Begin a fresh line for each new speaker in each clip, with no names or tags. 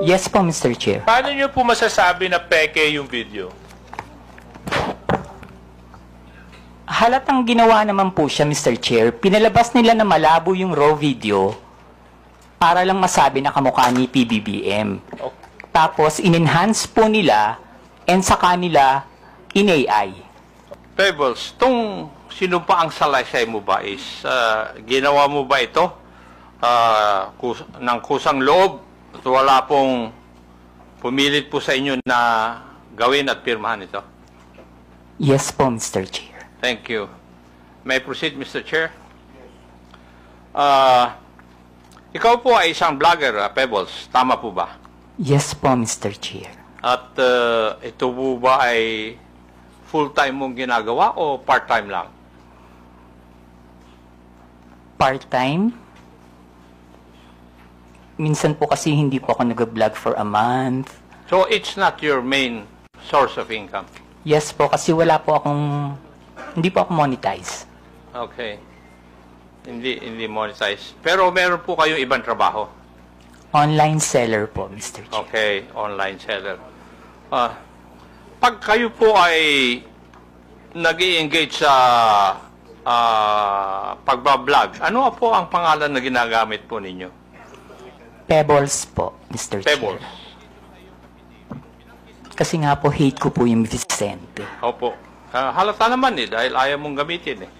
Yes po, Mr. Chair.
Paano nyo po masasabi na peke yung video?
Halatang ginawa naman po siya, Mr. Chair. Pinalabas nila na malabo yung raw video para lang masabi na kamukha ni PBBM.
Okay.
Tapos, in-enhance po nila and sa kanila in-AI.
Pebbles, itong sinumpaang salaysay mo ba is ginawa mo ba ito ng kusang loob at wala pong pumilit po sa inyo na gawin at pirmahan ito?
Yes po, Mr. Chair.
Thank you. May I proceed, Mr. Chair? Ikaw po ay isang vlogger, Pebbles. Tama po ba?
Yes po, Mr. Chair.
At ito po ba ay full-time mong ginagawa o part-time lang?
Part-time? Minsan po kasi hindi po ako nag-vlog for a month.
So it's not your main source of income?
Yes po, kasi wala po akong, hindi po ako monetize.
Okay. Hindi monetize. Pero meron po kayong ibang trabaho?
Online seller po, Mr. Chair.
Okay, online seller. Pag kayo po ay nag-i-engage sa pagbablog, ano po ang pangalan na ginagamit po ninyo?
Pebbles po, Mr.
Pebbles.
Chair. Kasi nga po, hate ko po yung Vicente.
Opo. Halata naman dahil ayaw mong gamitin eh.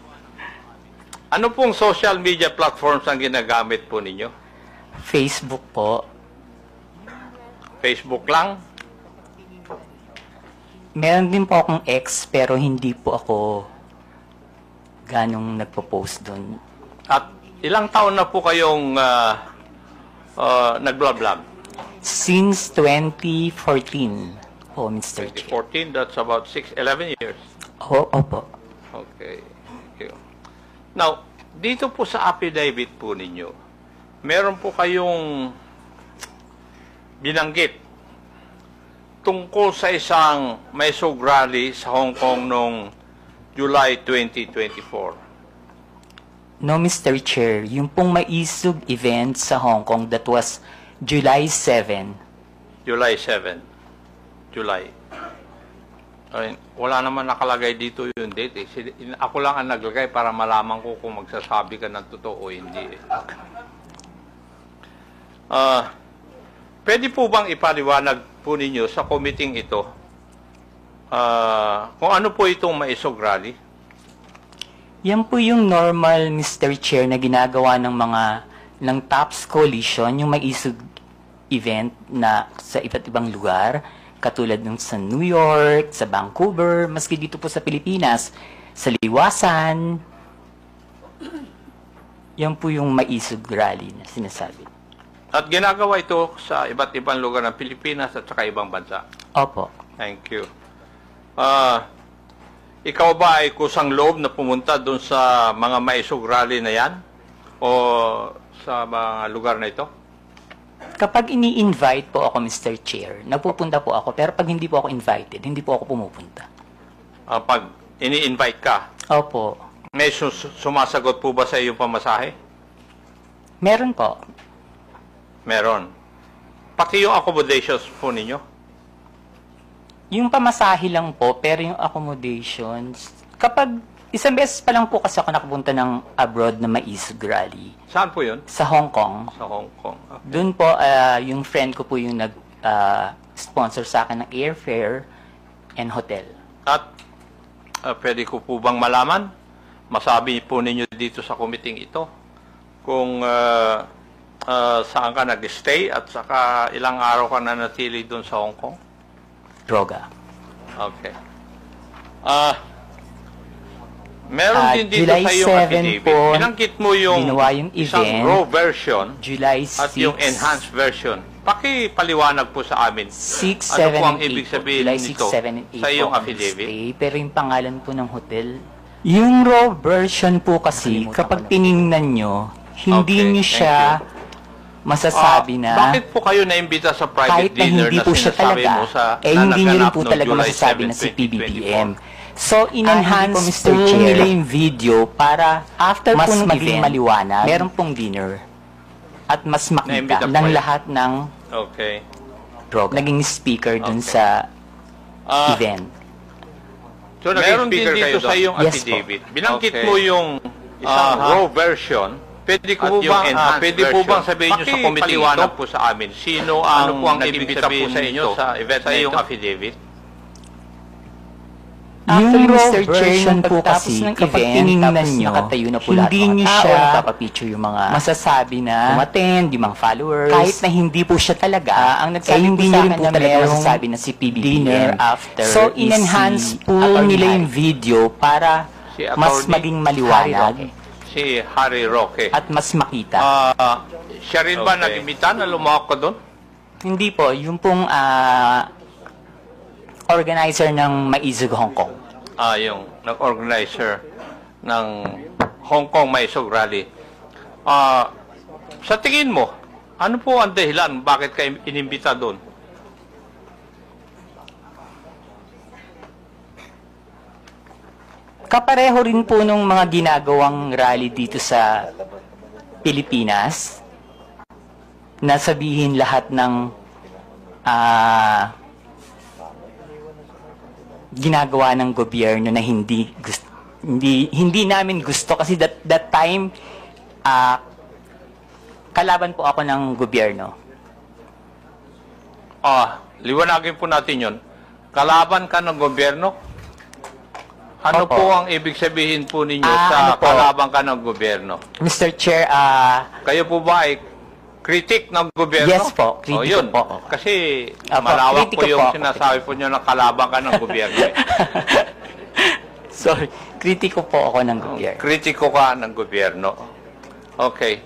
Ano pong social media platforms ang ginagamit po ninyo?
Facebook po.
Facebook lang?
Meron din po akong ex, pero hindi po ako ganong nagpo-post doon.
At ilang taon na po kayong nag-vlog?
Since 2014 po, Mr. Chair.
2014, that's about 11 years.
Opo.
Okay. Thank you. Now, dito po sa affidavit po ninyo, meron po kayong binanggit tungkol sa isang Maisog rally sa Hong Kong noong July 2024.
No, Mr. Chair. Yung pong Maisog event sa Hong Kong, that was July 7.
July 7. July. Ay, wala naman nakalagay dito yung date. Ako lang ang naglagay para malaman ko kung magsasabi ka ng totoo o hindi. Pwede po bang ipaliwanag po ninyo sa committee ito kung ano po itong Maisog rally?
Yan po yung normal, Mr. Chair, na ginagawa ng TOPS Coalition, yung Maisog event na sa iba't ibang lugar, katulad ng sa New York, sa Vancouver, maski dito po sa Pilipinas, sa Liwasan. Yan po yung Maisog rally na sinasabi.
At ginagawa ito sa iba't ibang lugar ng Pilipinas at saka ibang bansa.
Opo.
Thank you. Ikaw ba ay kusang loob na pumunta doon sa mga Maisog rally na yan? O sa mga lugar na ito?
Kapag ini-invite po ako, Mr. Chair, napupunta po ako. Pero pag hindi po ako invited, hindi po ako pumupunta.
Pag ini-invite ka,
Opo.
may sumasagot po ba sa iyong pamasahe?
Meron po.
Meron. Pati yung accommodations po ninyo?
Yung pamasahe lang po, pero yung accommodations, kapag isang beses pa lang po kasi ako nakapunta ng abroad na Maisog rally.
Saan po yun?
Sa Hong Kong.
Sa Hong Kong. Okay.
Doon po, yung friend ko po yung nag-sponsor sa akin ng airfare and hotel.
At pwede ko po bang malaman? Masabi po ninyo dito sa committee ito kung saan ka nag-stay at saka ilang araw ka na natili doon sa Hong Kong?
Droga.
Okay. Meron din dito
July
sa iyong
7
affidavit.
po,
Binanggit mo yung
ginawa yung
isang
event.
raw version
July 6.
at yung enhanced version. Pakipaliwanag po sa amin.
6,
Ano
7,
po ang
and 8
ibig
po.
sabihin
July 6,
nito
7, and 8
sa iyong
po ang
affidavit?
stay, pero yung pangalan po ng hotel. Yung raw version po kasi, Nakalimutan kapag ko na. tiningnan nyo, hindi
Okay,
nyo
thank
siya masasabi na
Bakit po kayo naimbita sa private
kahit na
dinner
hindi
na
po siya
sinasabi
talaga,
mo sa
hindi nyo rin
naganap
po
noong
talaga
July
masasabi
7,
na si
2024?
PBBM. So, in-enhance po nila yung video para after mas maging maliwanag, meron pong dinner at mas makita
Naimbita po
ng
kayo.
lahat ng
Okay.
naging speaker dun
Okay.
sa
Ah,
event.
So, meron din
speaker kayo
dito sa
doon?
iyong
Yes,
affidavit. Binanggit
Okay.
mo yung
Isang
raw version.
Pwede ko
At
po
yung
ba,
enhanced
pwede po
version.
bang sabihin nyo sa committee
Pakipaliwanag
ito?
po sa amin, sino ang,
Ano po ang
nag-imbita
ibig
po sa inyo
sabihin
sa event
sa
sa iyong
ito?
affidavit?
Yung
raw
Mr. Chair,
version
yung
po
pagtapos
kasi,
ng
kapag
event,
tiningnan
tapos
nyo,
nakatayo na po
hindi
lahat mga
nyo
tao,
siya
nagpapapicture yung mga
masasabi na
umattend, yung mga followers.
kahit na hindi po siya talaga,
ang nagsabi
hindi
po
nyo
sa
rin
akin
po
na
talaga
merong
masasabi na si PBBM.
dinner after
So,
is
in-enhance
si
po
Atty.
nila yung
Harry.
video para
Si
mas
Atty.
maging
Harry
maliwanag
Roque.
Si Harry Roque.
At mas makita.
Siya rin ba
Okay.
nag-imbita na lumawak ka doon?
Hindi po, yung pong organizer ng Maizug Hong Kong.
Yung nag-organizer ng Hong Kong Maisog Rally. Sa tingin mo, ano po ang dahilan bakit ka inimbita doon?
Kapareho rin po nung mga ginagawang rally dito sa Pilipinas na sabihin lahat ng ginagawa ng gobyerno na hindi namin gusto kasi that time kalaban po ako ng gobyerno.
Liwanagin po natin yon. Kalaban ka ng gobyerno? Ano
Opo.
po ang ibig sabihin po ninyo sa
ano po?
kalaban ka ng gobyerno?
Mr. Chair,
Kayo po ba ay critic ng gobyerno?
Yes po, kritiko
yun.
po.
Kasi
Opo,
malawak po
kritiko
yung
po.
sinasabi po nyo na kalaban ka ng gobyerno.
sorry, kritiko po ako ng gobyerno.
Kritiko ka ng gobyerno. Okay.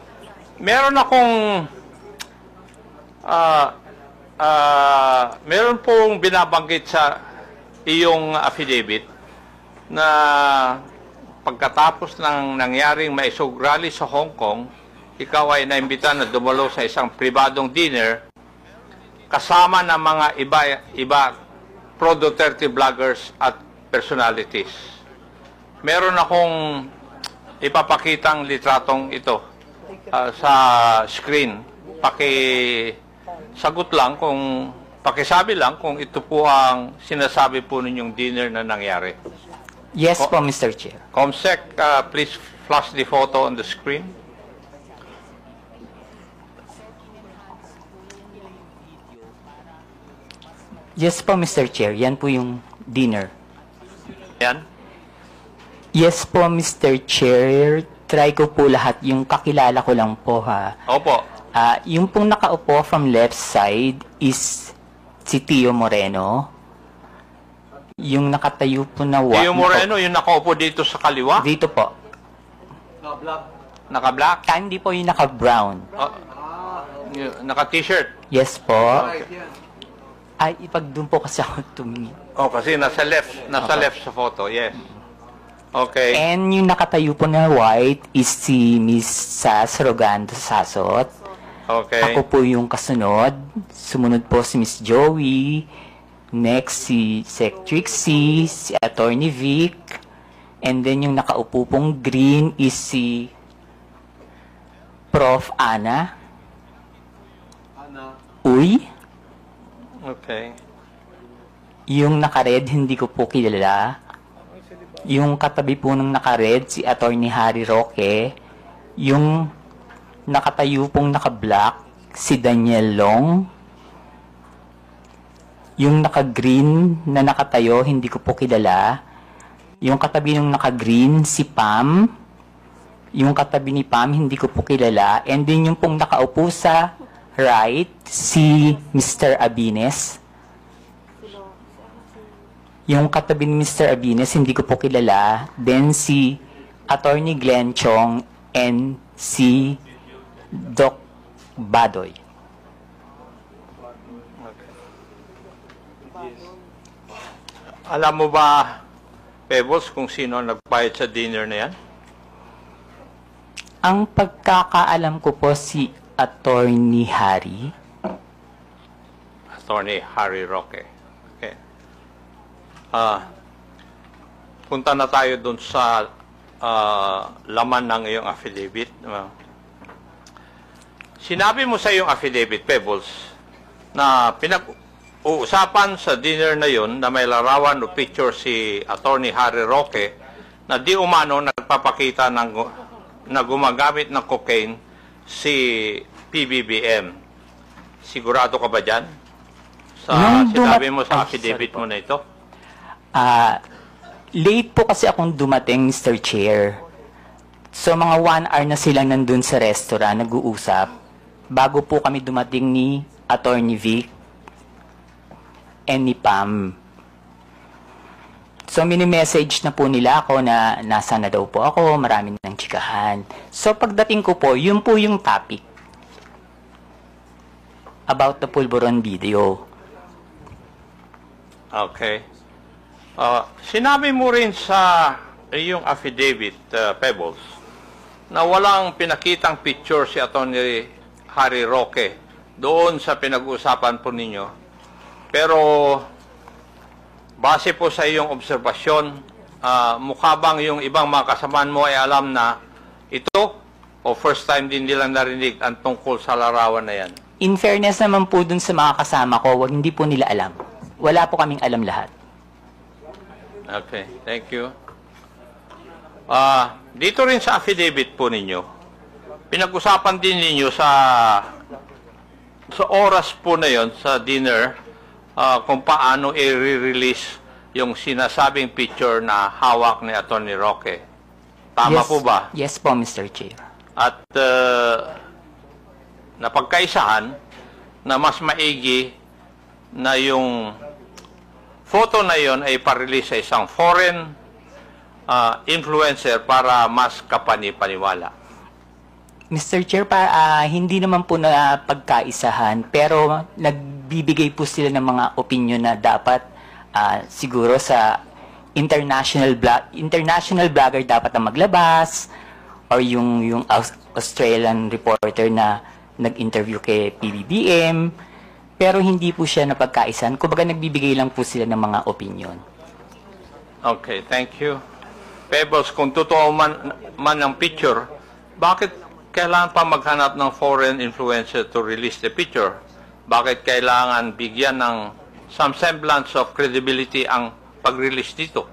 Meron akong meron pong binabanggit sa iyong affidavit na pagkatapos ng nangyaring maisog rally sa Hong Kong, ikaw ay naimbita na dumalo sa isang pribadong dinner kasama ng mga iba pro-Duterte vloggers at personalities. Meron akong ipapakitang litratong ito sa screen. Pakisagot lang pakisabi lang kung ito po ang sinasabi po ninyong dinner na nangyari.
Yes po, Mr. Chair.
Comsec, please flash the photo on the screen.
Yes po, Mr. Chair. Yan po yung dinner.
Yan.
Yes po, Mr. Chair. Try ko po lahat. Yung kakilala ko lang po, ha.
Opo.
Yung pong nakaupo from left side is si Tio Moreno. Yung nakatayo po na
Tio Moreno, yung nakaupo dito sa kaliwa,
Dito po.
naka-black,
Hindi po yung naka-brown.
naka-t-shirt.
Yes po. Ay, ipag doon po kasi ako tumingin.
Kasi nasa left sa photo, yes. Okay.
And yung nakatayo po na white is si Miss Sas Rogando Sasot.
Okay.
Ako po yung kasunod. Sumunod po si Miss Joey. Next si Sec Trixie, si Attorney Vic. And then yung nakaupo pong green is si Prof. Ana. Uy.
Okay.
Yung naka-red, hindi ko po kilala. Yung katabi po ng naka-red, si Attorney Harry Roque. Yung nakatayo pong naka-black, si Daniel Long. Yung naka-green na nakatayo, hindi ko po kilala. Yung katabi ng naka-green, si Pam. Yung katabi ni Pam, hindi ko po kilala. And then yung pong nakaupo sa right, si Mr. Abines. Yung katabi ni Mr. Abines, hindi ko po kilala. Then si Attorney Glenn Chong and si Doc Badoy.
Alam mo ba, Pebbles, kung sino ang nagbayad sa dinner na yan?
Ang pagkakaalam ko po si Attorney Harry.
Attorney Harry Roque. Okay. Punta na tayo dun sa laman ng iyong affidavit. Sinabi mo sa iyong affidavit, Pebbles, na pinag-uusapan sa dinner na yon na may larawan o picture si Attorney Harry Roque na di umano nagpapakita na gumagamit ng cocaine si PBBM. Sigurado ka ba dyan? Sa sinabi mo sa affidavit mo na ito?
Late po kasi akong dumating, Mr. Chair. So, mga 1 hour na silang nandun sa restaurant, nag-uusap. Bago po kami dumating ni Attorney Vic and ni Pam. So, mini-message na po nila ako na nasa na daw po ako, marami ng chikahan. So, pagdating ko po, yun po yung topic about the Pulburon video.
Okay. Sinabi mo rin sa iyong affidavit, Pebbles, na walang pinakitang picture si Atty. Harry Roque doon sa pinag-uusapan po ninyo. Pero base po sa iyong obserbasyon, mukha bang yung ibang mga kasamaan mo ay alam na ito o first time din nilang narinig ang tungkol sa larawan na yan?
In fairness naman po dun sa mga kasama ko, hindi po nila alam. Wala po kaming alam lahat.
Okay, thank you. Dito rin sa affidavit po ninyo, pinag-usapan din ninyo sa oras po na yon sa dinner kung paano i-release yung sinasabing picture na hawak ni Atty. Roque. Tama
Yes.
po ba?
Yes po, Mr. Chair.
At napagkaisahan na mas maigi na yung photo na yon ay parelease sa isang foreign influencer para mas kapani-paniwala.
Mr. Chair, hindi naman po na pagkaisahan, pero nagbibigay po sila ng mga opinion na dapat siguro sa international blogger dapat na maglabas, or yung Australian reporter na nag-interview kay PBBM, pero hindi po siya napagkaisahan. Kumbaga nagbibigay lang po sila ng mga opinion.
Okay, thank you. Pebbles, kung totoo man ang picture, bakit kailangan pa maghanap ng foreign influencer to release the picture? Bakit kailangan bigyan ng some semblance of credibility ang pag-release dito?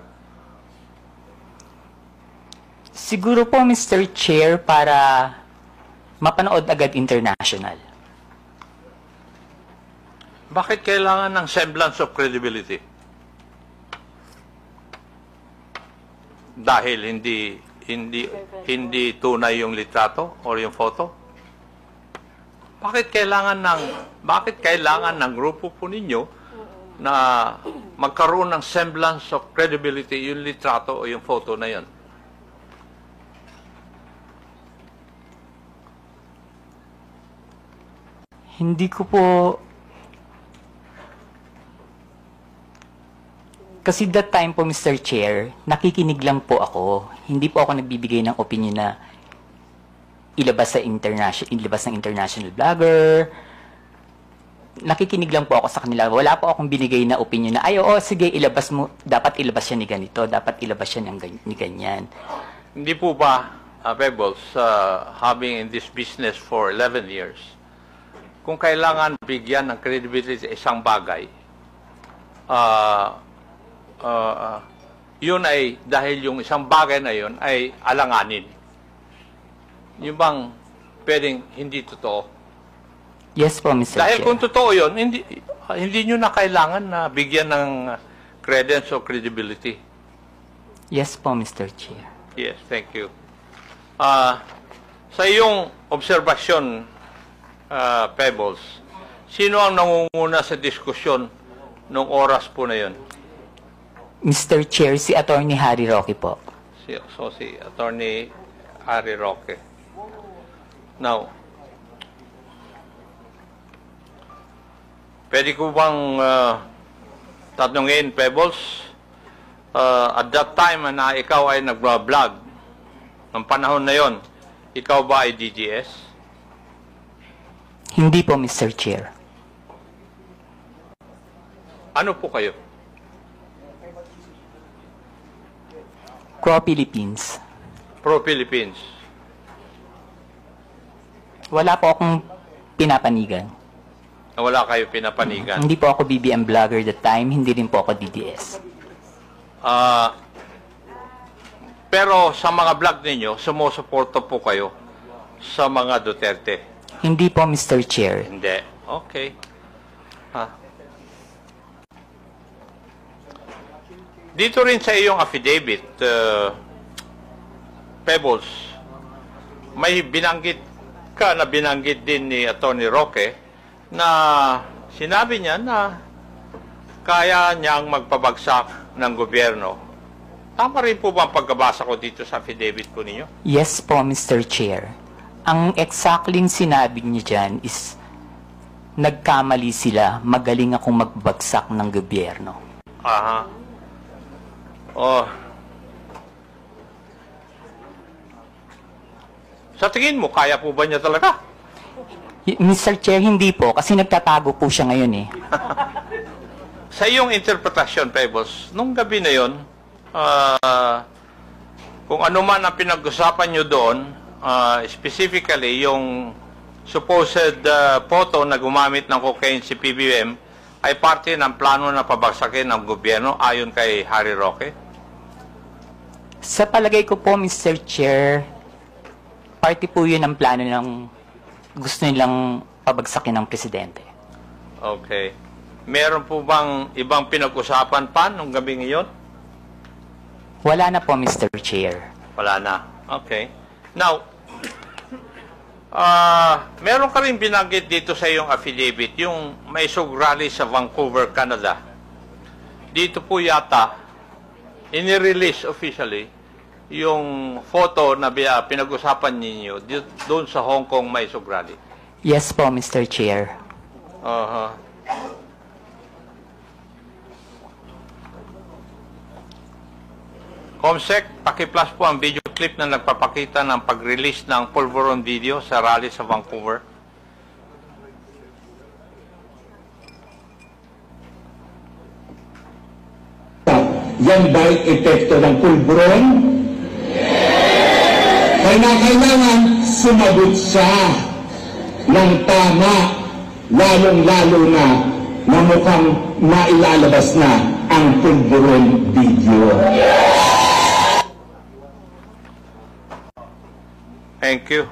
Siguro po, Mr. Chair, para mapanood agad international.
Bakit kailangan ng semblance of credibility? Dahil hindi tunay yung litrato or yung photo? Bakit kailangan ng grupo po ninyo na magkaroon ng semblance of credibility yung litrato o yung photo na yon?
Hindi ko po... Kasi that time po, Mr. Chair, nakikinig lang po ako. Hindi po ako nagbibigay ng opinion na ilabas ng international blogger. Nakikinig lang po ako sa kanila. Wala po akong binigay na opinion na, ay, oo, sige, ilabas mo. Dapat ilabas siya ni ganito. Dapat ilabas siya ni ganyan.
Hindi po ba, Pebbles, having in this business for 11 years, kung kailangan bigyan ng credibility sa isang bagay, yun ay dahil yung isang bagay na yun ay alanganin. Yung bang pwedeng hindi totoo?
Yes po, Mr.
Dahil
Chair.
kung totoo yun, hindi nyo na kailangan na bigyan ng credence o credibility.
Yes po, Mr. Chair.
Yes, thank you. Sa iyong obserbasyon, Pebbles, sino ang nangunguna sa diskusyon nung oras po na yun?
Mr. Chair, si Attorney Harry Roque po.
Si Attorney Harry Roque. Now, pwede ko bang tatanungin, Pebbles, at that time na ikaw ay nag-vlog, ng panahon na yon, ikaw ba ay DGS?
Hindi po, Mr. Chair.
Ano po kayo?
Pro-Philippines.
Pro-Philippines.
Wala po akong pinapanigan.
Wala kayo pinapanigan.
Hindi po ako BBM vlogger that time, hindi rin po ako DDS.
Ah, pero sa mga vlog ninyo, sumusuporta po kayo sa mga Duterte.
Hindi po, Mr. Chair.
Hindi. Okay. Ha. Dito rin sa iyong affidavit, Pebbles, may binanggit ka na binanggit din ni Atty. Roque na sinabi niya na kaya niyang magpabagsak ng gobyerno. Tama rin po ba ang pagkabasa ko dito sa affidavit po ninyo?
Yes po, Mr. Chair. Ang exactly sinabi niya dyan is, nagkamali sila, magaling akong magbagsak ng gobyerno.
Aha. Oh. Sa tingin mo, kaya po ba niya talaga?
Mr. Chair, hindi po, kasi nagtatago po siya ngayon eh.
Sa iyong interpretasyon, Pebbles, nung gabi na yon, kung ano man ang pinag-usapan nyo doon, specifically yung supposed photo na gumamit ng cocaine si PBM, ay parte ng plano na pabagsakin ng gobyerno ayon kay Harry Roque?
Sa palagay ko po, Mr. Chair, party po yun ang plano ng gusto nilang pabagsakin ng presidente.
Okay. Meron po bang ibang pinag-usapan pa nung gabi ngayon?
Wala na po, Mr. Chair.
Wala na. Okay. Now, meron ka rin binanggit dito sa iyong affidavit, yung may sug rally sa Vancouver, Canada. Dito po yata, inirelease officially, yung photo na pinag-usapan ninyo doon sa Hong Kong may sug rally.
Yes po, Mr. Chair.
Comsec, paki-plus po ang video clip na nagpapakita ng pag-release ng Pulveron video sa rally sa Vancouver.
Yan ba'y epekto ng pulburon? Kailangan sumagot siya ng tama, lalong-lalo na mukhang mailalabas na ang pulburon video.
Thank you.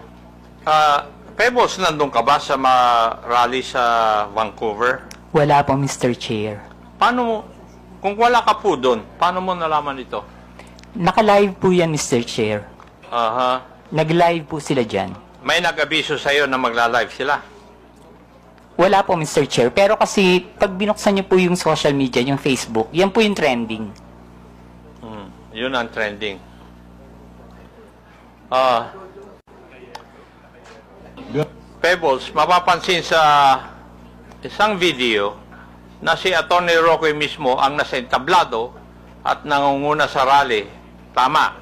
Pebbles, nandun ka ba sa mga rally sa Vancouver?
Wala po, Mr. Chair.
Paano mo, kung wala ka po doon, paano mo nalaman ito?
Naka-live po yan, Mr. Chair.
Aha.
Nag-live po sila dyan.
May nag-abiso sa'yo na magla-live sila?
Wala po, Mr. Chair. Pero kasi, pag binuksan niyo po yung social media, yung Facebook, yan po yung trending.
Yun ang trending. Pebbles, mapapansin sa isang video na si Atty. Roque mismo ang nasa entablado at nangunguna sa rally. Tama.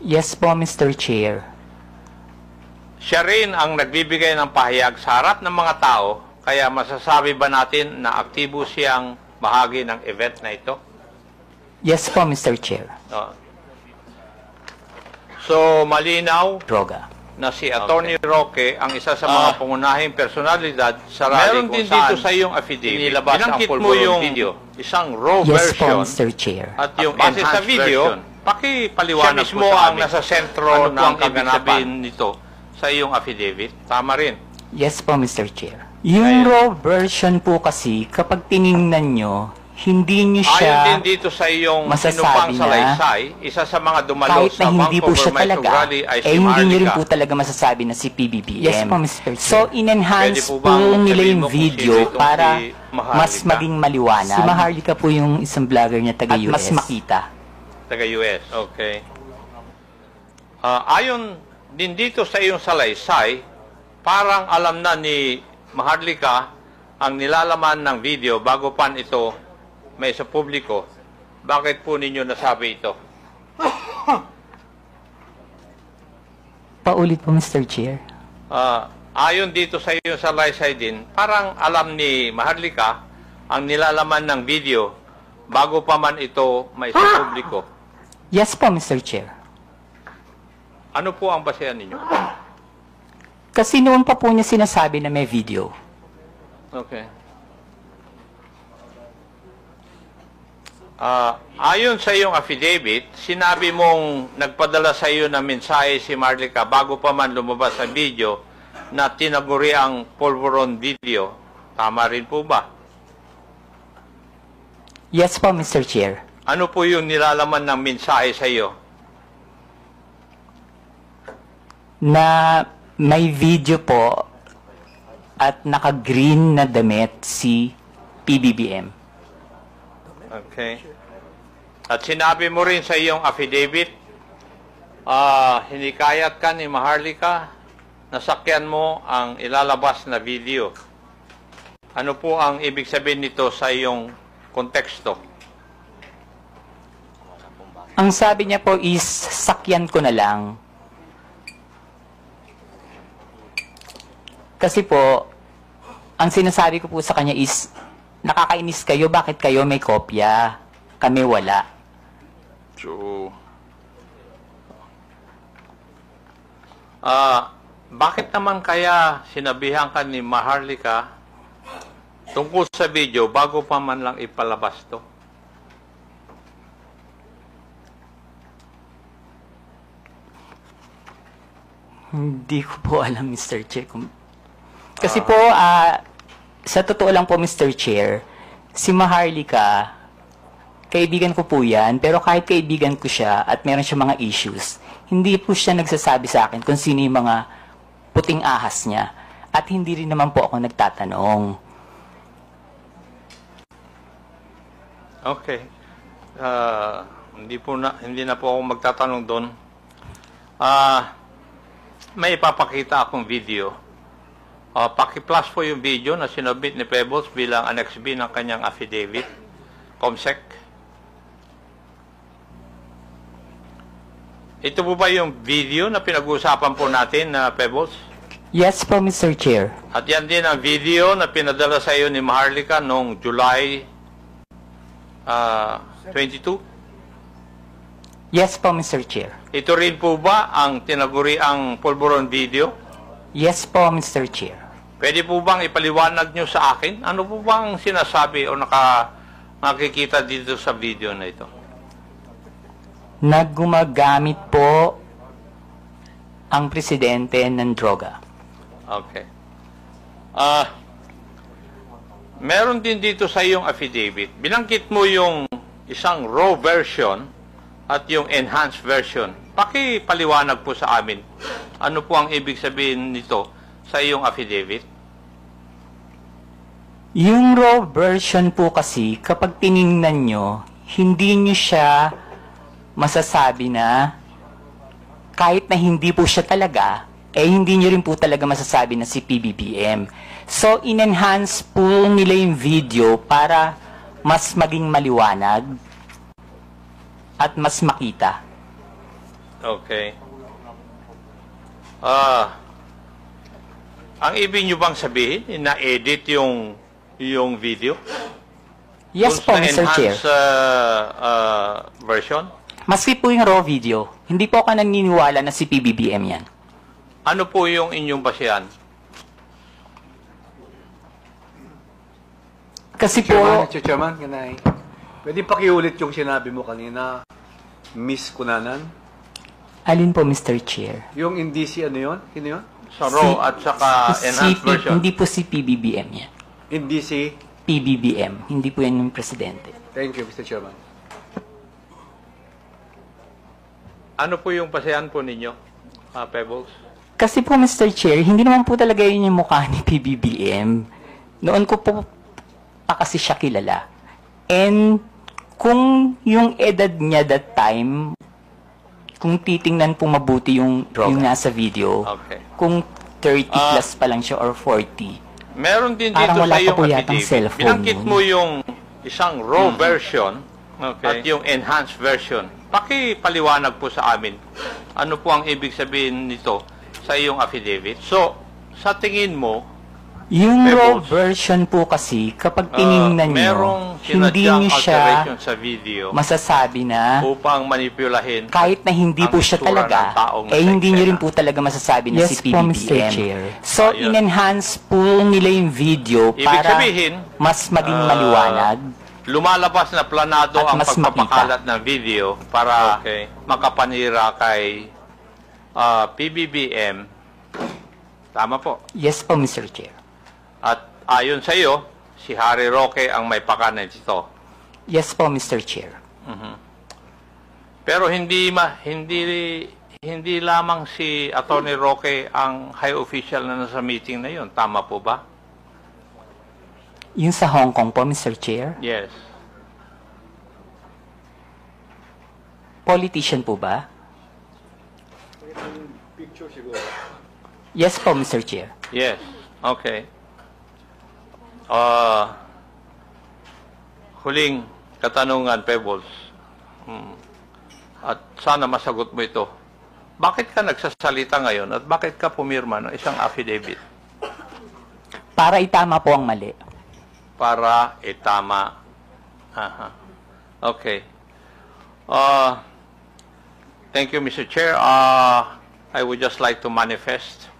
Yes po, Mr. Chair.
Siya rin ang nagbibigay ng pahayag sa harap ng mga tao, kaya masasabi ba natin na aktibo siyang bahagi ng event na ito?
Yes po, Mr. Chair.
So, malinaw
Droga.
na si Atty. Roque ang isa sa mga pangunahing personalidad sa rally
Meron
kung
din
saan
dito sa iyong affidavit,
inilabas ang
binanggit mo
Pulveron
yung
video, isang raw
Yes po,
version
Mr. Chair.
at yung
base sa
enhanced
video,
version. Siya
Pakipaliwanag
mismo
po sa
ang
amin.
nasa sentro
Ano po
ng
ang ibig
kaganapan
sabihin
nito sa iyong affidavit. Tama rin.
Yes po, Mr. Chair. Yung raw version po kasi, kapag tiningnan nyo, hindi nyo
Ayon
siya,
din dito sa iyong
masasabi
sinupang
na,
salaysay, isa sa mga dumalo
kahit
sa
na hindi po
Vancouver
siya
Metro
talaga,
Rally ay si
hindi nyo rin
Marlica.
po talaga masasabi na si PBBM.
Yes po, Mr. Chair.
So, in-enhance
Pwede po
po
bang
nila
sabihin
yung
mo kung
video
sino itong
para
si Maharlika?
mas maging maliwanag.
Si Maharlika po yung isang vlogger niya
at
taga-US.
mas makita.
Taga-US, okay. Ayon din dito sa iyong salaysay, parang alam na ni Maharlika ang nilalaman ng video bago pa ito may sa publiko. Bakit po ninyo nasabi ito?
Paulit po, Mr. Chair.
Ayon dito sa iyong salaysay din, parang alam ni Maharlika ang nilalaman ng video bago pa man ito may sa publiko.
Yes po, Mr. Chair.
Ano po ang basehan ninyo?
Kasi noon pa po niya sinasabi na may video.
Okay. Ayon sa iyong affidavit, sinabi mong nagpadala sa iyo ng mensahe si Marlica bago pa man lumabas sa video na tinaguri ang Polvoron video. Tama rin po ba?
Yes po, Mr. Chair.
Ano po yung nilalaman ng mensahe sa iyo?
Na may video po at naka-green na damit si PBBM.
Okay. At sinabi mo rin sa iyong affidavit, hinikayat ka ni Maharlika, nasakyan mo ang ilalabas na video. Ano po ang ibig sabihin nito sa iyong konteksto?
Ang sabi niya po is, sakyan ko na lang. Kasi po, ang sinasabi ko po sa kanya is, nakakainis kayo, bakit kayo may kopya? Kami wala.
So, bakit naman kaya sinabihan ka ni Maharlika tungkol sa video bago pa man lang ipalabas to?
Hindi ko po alam, Mr. Chair. Kasi po, sa totoo lang po, Mr. Chair, si Maharlika, kaibigan ko po yan, pero kahit kaibigan ko siya at meron siya mga issues, hindi po siya nagsasabi sa akin kung sino yung mga puting ahas niya. At hindi rin naman po ako nagtatanong.
Okay. Hindi na po ako magtatanong doon. May ipapakita akong video. Paki-plus po yung video na sinubmit ni Pebbles bilang Annex B ng kanyang affidavit. Comsec. Ito po ba yung video na pinag-uusapan po natin na Pebbles?
Yes po, Mr. Chair.
At yan din ang video na pinadala sa iyo ni Maharlika noong July 22?
Yes po, Mr. Chair.
Ito rin po ba ang tinaguri ang Polvoron video?
Yes po, Mr. Chair.
Pwede po bang ipaliwanag nyo sa akin? Ano po bang sinasabi o nakikita dito sa video na ito?
Naggumagamit po ang presidente ng droga.
Okay. Meron din dito sa iyong affidavit. Binanggit mo yung isang raw version at yung enhanced version. Pakipaliwanag po sa amin. Ano po ang ibig sabihin nito sa iyong affidavit?
Yung raw version po kasi, kapag tiningnan nyo, hindi nyo siya masasabi na kahit na hindi po siya talaga, hindi nyo rin po talaga masasabi na si PBBM. So, in-enhance po nila yung video para mas maging maliwanag at mas makita.
Okay. Ang ibig nyo bang sabihin, na-edit yung video?
Yes po, Mr. Chair.
Enhanced version?
Maski po yung raw video, hindi po ako naniniwala na si PBBM yan.
Ano po yung inyong basihan?
Kasi po,
Mr. Chairman, kanay. Pwede pakiulit yung sinabi mo kanina, Miss Kunanan?
alin po, Mr. Chair?
Yung indisi ano yun? Sino yun?
Sa raw at saka enhanced version?
Hindi po si PBBM yan.
Indisi.
PBBM, hindi po yan yung presidente.
Thank you, Mr. Chairman.
Ano po yung basihan po ninyo, Pebbles?
Kasi po, Mr. Chair, hindi naman po talaga yun yung mukha ni PBBM. Noon ko po pa kasi siya kilala. And kung yung edad niya that time, kung titingnan po mabuti yung nasa video,
Okay.
kung 30 plus pa lang siya or 40,
Meron din dito
parang wala
sa
pa
iyong
po yatang
affidavit.
cellphone
Binanggit
nun.
mo yung isang raw version at yung enhanced version. Pakipaliwanag po sa amin. Ano po ang ibig sabihin nito sa iyong affidavit? So, sa tingin mo,
Yung raw
Pebbles.
version po kasi, kapag tinignan nyo,
merong
hindi
sinadyang
nyo siya
alteration sa video
masasabi na
upang manipulahin
kahit na hindi
ang
po siya
itsura ng
talaga,
taong nasa
hindi nyo
eksena.
rin po talaga masasabi na
Yes
si
po,
PBBM.
Mr. Chair.
So,
Ayun.
in-enhance po nila yung video
Ibig
para
sabihin,
mas maging
ah,
maliwanag.
lumalabas na planado
At
ang
mas
pagpapakalat ng video para makapanira kay PBBM. Tama po.
Yes po, Mr. Chair.
At ayon sa iyo, si Harry Roque ang may pakanan dito.
Yes po, Mr. Chair.
Pero hindi lamang si Attorney Roque ang high official na nasa meeting na yon. Tama po ba?
Yung sa Hong Kong po, Mr. Chair.
Yes.
Politician po ba? Yes po, Mr. Chair.
Yes. Okay. Huling katanungan, Pebbles. At sana masagot mo ito. Bakit ka nagsasalita ngayon at bakit ka pumirma ng isang affidavit?
Para itama po ang mali.
Para itama. Aha. Okay. Thank you, Mr. Chair. I would just like to manifest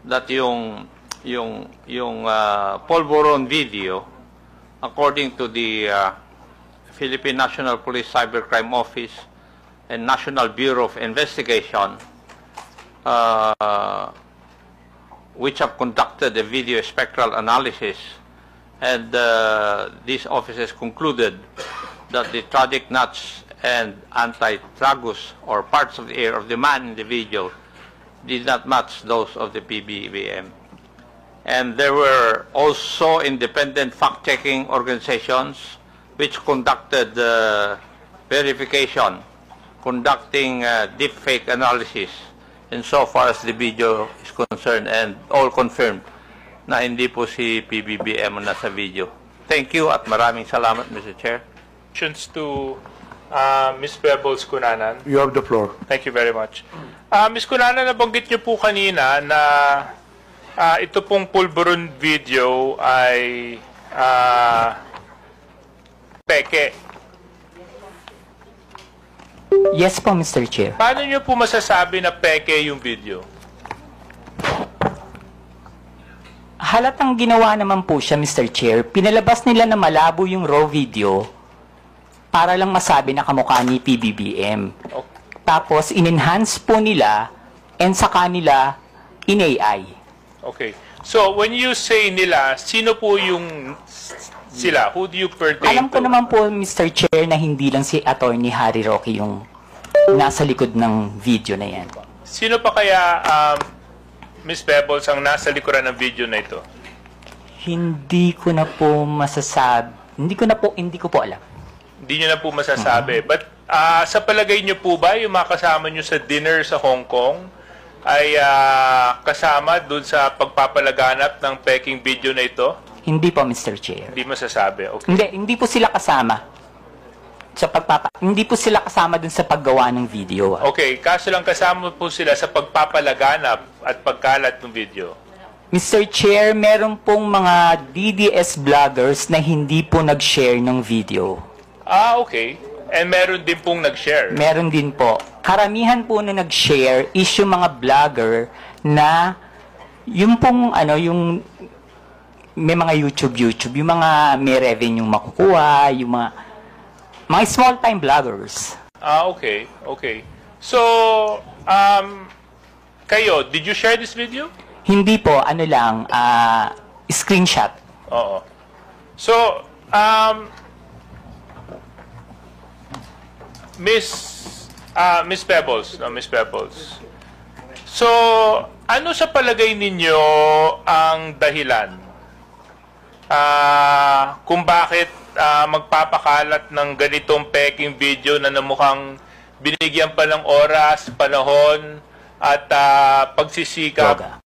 that yung polvoron video, according to the Philippine National Police Cybercrime Office and National Bureau of Investigation, which have conducted a video spectral analysis, and these officers concluded that the tragic nuts and anti-tragus or parts of the ear of the man in the video did not match those of the PBBM. And there were also independent fact-checking organizations which conducted verification, conducting deepfake analysis insofar as the video is concerned, and all confirmed na hindi po si PBBM ang nasa video. Thank you at maraming salamat, Mr. Chair.
Questions to Ms. Pebbles Cunanan.
You have the floor.
Thank you very much. Ms. Cunanan, nabanggit niyo po kanina na ito pong pulburon video ay peke.
Yes po, Mr. Chair.
Paano niyo po masasabi na peke yung video?
Halatang ginawa naman po siya, Mr. Chair. Pinalabas nila na malabo yung raw video para lang masabi na kamukha ni PBBM.
Okay.
Tapos, in-enhance po nila and sa kanila in-AI.
Okay. So, when you say nila, sino po yung sila? Who do you pertain
Alam ko
to?
naman po, Mr. Chair, na hindi lang si Attorney Harry Roque yung nasa likod ng video na yan.
Sino pa kaya, Ms. Pebbles, ang nasa likuran ng video na ito?
Hindi ko na po masasabi. Hindi ko po alam.
Hindi nyo na po masasabi. But sa palagay nyo po ba, yung mga kasama nyo sa dinner sa Hong Kong ay kasama dun sa pagpapalaganap ng peking video na ito?
Hindi po, Mr. Chair.
Hindi masasabi. Okay.
Hindi po sila kasama. Hindi po sila kasama dun sa paggawa ng video.
Okay, kaso lang kasama po sila sa pagpapalaganap at pagkalat ng video.
Mr. Chair, meron pong mga DDS vloggers na hindi po nag-share ng video.
Okay. And meron din pong nag-share.
Meron din po. Karamihan po na nag-share is yung mga vlogger na yung pong yung may mga YouTube, yung mga may revenue makukuha, yung mga small-time vloggers.
Okay. Okay. So, kayo, did you share this video?
Hindi po, screenshot.
Oo. So, Miss Pebbles, no, Miss Pebbles. So, ano sa palagay ninyo ang dahilan kung bakit magpapakalat ng ganitong peking video na namukhang binigyan pa ng oras, panahon at pagsisikap
Yoga.